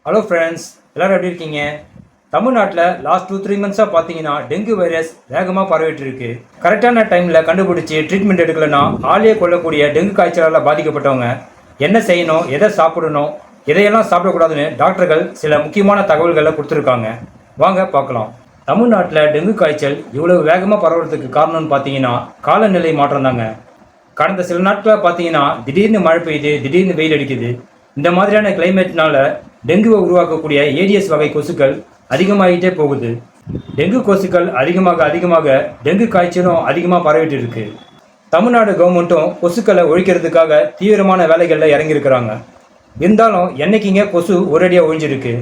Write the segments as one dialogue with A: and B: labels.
A: Hello friends, எல்லோரும் எப்படி இருக்கீங்க? தமிழ்நாட்டில் லாஸ்ட் 2-3 மந்த்ஸாக பார்த்தீங்கன்னா டெங்கு வைரஸ் வேகமாக பரவிட்டு இருக்கு. கரெக்டான டைமில் கண்டுபிடிச்சி ட்ரீட்மெண்ட் எடுக்கலைன்னா ஆளையே கொள்ளக்கூடிய டெங்கு காய்ச்சலால் பாதிக்கப்பட்டவங்க என்ன செய்யணும், எதை சாப்பிடணும், எதையெல்லாம் சாப்பிடக்கூடாதுன்னு டாக்டர்கள் சில முக்கியமான தகவல்களை கொடுத்துருக்காங்க. வாங்க பார்க்கலாம். தமிழ்நாட்டில் டெங்கு காய்ச்சல் இவ்வளவு வேகமாக பரவுறதுக்கு காரணம்னு பார்த்தீங்கன்னா காலநிலை மாற்றம் தாங்க. கடந்த சில நாட்களாக பார்த்தீங்கன்னா திடீர்னு மழை பெய்யுது, திடீர்னு வெயில் அடிக்குது. இந்த மாதிரியான கிளைமேட்னால டெங்குவை உருவாக்கக்கூடிய ஏடிஎஸ் வகை கொசுக்கள் அதிகமாகிட்டே போகுது. டெங்கு கொசுக்கள் அதிகமாக டெங்கு காய்ச்சலும் அதிகமாக பரவிட்டு இருக்கு. தமிழ்நாடு கவர்மெண்ட்டும் கொசுக்களை ஒழிக்கிறதுக்காக தீவிரமான வேலைகளில் இறங்கியிருக்கிறாங்க. இருந்தாலும் என்னைக்குங்க கொசு ஒரேடியாக ஒழிஞ்சிருக்கு.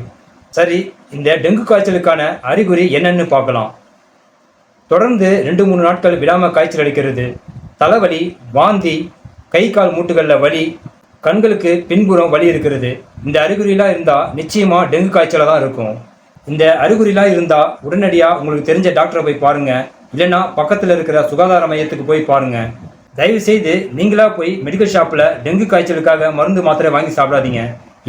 A: சரி, இந்த டெங்கு காய்ச்சலுக்கான அறிகுறி என்னன்னு பார்க்கலாம். தொடர்ந்து 2-3 நாட்கள் விடாமல் காய்ச்சல் அடிக்கிறது, தலைவலி, வாந்தி, கை கால் மூட்டுகளில் வலி, கண்களுக்கு பின்புறம் வலி இருக்கிறது. இந்த அறிகுறிலாம் இருந்தால் நிச்சயமாக டெங்கு காய்ச்சலாக தான் இருக்கும். இந்த அறிகுறிலாம் இருந்தால் உடனடியாக உங்களுக்கு தெரிஞ்ச டாக்டரை போய் பாருங்கள். இல்லைன்னா பக்கத்தில் இருக்கிற சுகாதார மையத்துக்கு போய் பாருங்கள். தயவுசெய்து நீங்களாக போய் மெடிக்கல் ஷாப்பில் டெங்கு காய்ச்சலுக்காக மருந்து மாத்திரை வாங்கி சாப்பிடாதீங்க.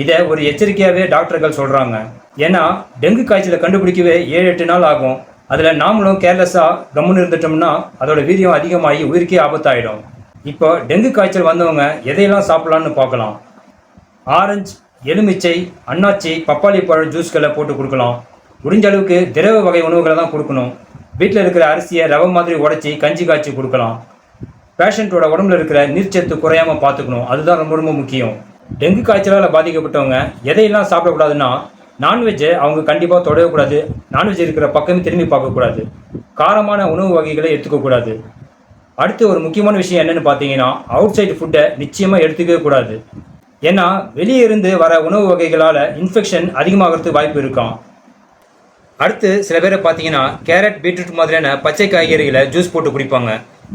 A: இதை ஒரு எச்சரிக்கையாகவே டாக்டர்கள் சொல்கிறாங்க. ஏன்னா டெங்கு காய்ச்சலை கண்டுபிடிக்கவே 7-8 நாள் ஆகும். அதில் நாமளும் கேர்லெஸ்ஸாக கம்முன்னு இருந்துட்டோம்னா அதோட வீரியம் அதிகமாகி உயிருக்கே ஆபத்தாயிடும். இப்போ டெங்கு காய்ச்சல் வந்தவங்க எதையெல்லாம் சாப்பிடலான்னு பார்க்கலாம். ஆரஞ்சு, எலுமிச்சை, அன்னாச்சி, பப்பாளி பழம் ஜூஸ்களை போட்டு கொடுக்கலாம். முடிஞ்ச அளவுக்கு திரவ வகை உணவுகளை தான் கொடுக்கணும். வீட்டில் இருக்கிற அரிசியை ரவை மாதிரி உடச்சி கஞ்சி காய்ச்சி கொடுக்கலாம். பேஷண்ட்டோட உடம்புல இருக்கிற நீர்ச்சத்து குறையாமல் பார்த்துக்கணும். அதுதான் ரொம்ப ரொம்ப முக்கியம். டெங்கு காய்ச்சலால் பாதிக்கப்பட்டவங்க எதையெல்லாம் சாப்பிடக்கூடாதுன்னா, நான்வெஜ்ஜை அவங்க கண்டிப்பாக தொடரக்கூடாது. நான்வெஜ் இருக்கிற பக்கமே திரும்பி பார்க்கக்கூடாது. காரமான உணவு வகைகளை எடுத்துக்கக்கூடாது. அடுத்து ஒரு முக்கியமான விஷயம் என்னென்னு பார்த்தீங்கன்னா, அவுட் சைடு ஃபுட்டை நிச்சயமாக எடுத்துக்கவே கூடாது. ஏன்னா வெளியே இருந்து வர உணவு வகைகளால் இன்ஃபெக்ஷன் அதிகமாகிறதுக்கு வாய்ப்பு இருக்கும். அடுத்து சில பேரை பார்த்தீங்கன்னா கேரட், பீட்ரூட் மாதிரியான பச்சை காய்கறிகளை ஜூஸ் போட்டு குடிப்பாங்க.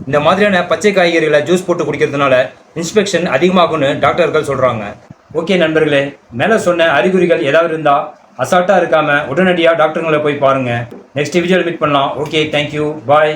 A: இந்த மாதிரியான பச்சை காய்கறிகளை ஜூஸ் போட்டு குடிக்கிறதுனால இன்ஃபெக்ஷன் அதிகமாகும்னு டாக்டர்கள் சொல்கிறாங்க. ஓகே நண்பர்களே, மேலே சொன்ன அறிகுறிகள் ஏதாவது இருந்தால் அசால்ட்டாக இருக்காமல் உடனடியாக டாக்டர்களை போய் பாருங்கள். நெக்ஸ்ட் வீடியோவில் மீட் பண்ணலாம். ஓகே, தேங்க்யூ, பாய்.